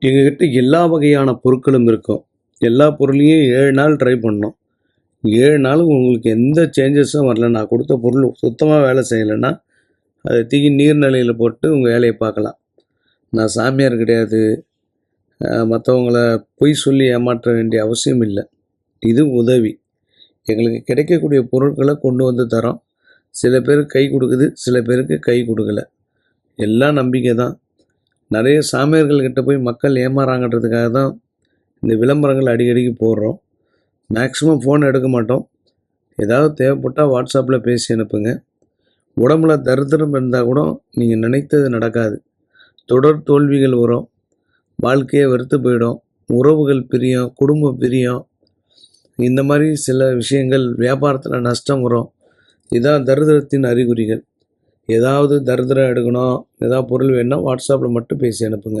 எங்ககிட்ட எல்லா வகையான பொருட்களும் இருக்கும். எல்லா பொருளையும் 7 நாள் ட்ரை பண்ணோம். 7 நாளும் உங்களுக்கு எந்த சேஞ்சஸும் வரல. நான் கொடுத்த பொருள் சுத்தமா வேலை செய்யலைன்னா, அதை தூக்கி நீர்நிலையில போட்டு உங்கள் வேலையை பார்க்கலாம். நான் சாமியார் கிடையாது. மற்றவங்கள பொய் சொல்லி ஏமாற்ற வேண்டிய அவசியம் இல்லை. இது உதவி. எங்களுக்கு கிடைக்கக்கூடிய பொருட்களை கொண்டு வந்து தரோம். சில பேருக்கு கை கொடுக்குது, சில பேருக்கு கை கொடுக்கல. எல்லாம் நம்பிக்கை தான். நிறைய சாமியார்கள்கிட்ட போய் மக்கள் ஏமாறாங்கன்றதுக்காக தான் இந்த விளம்பரங்கள் அடிக்கடிக்கு போடுறோம். மேக்ஸிமம் ஃபோன் எடுக்க மாட்டோம். ஏதாவது தேவைப்பட்டால் வாட்ஸ்அப்பில் பேசி அனுப்புங்க. உடம்புல தரித்திரம் இருந்தால் கூட நீங்கள் நினைத்தது நடக்காது. தொடர் தோல்விகள் வரும். வாழ்க்கையை வெறுத்து போயிடும். உறவுகள் பிரியும், குடும்பம் பிரியும். இந்த மாதிரி சில விஷயங்கள், வியாபாரத்தில் நஷ்டம் வரும். இதான் தரித்திரத்தின் அறிகுறிகள். ஏதாவது தரித்திரம் எடுக்கணும், ஏதாவது பொருள் வேணும்னா வாட்ஸ்அப்பில் மட்டும் பேசி அனுப்புங்க.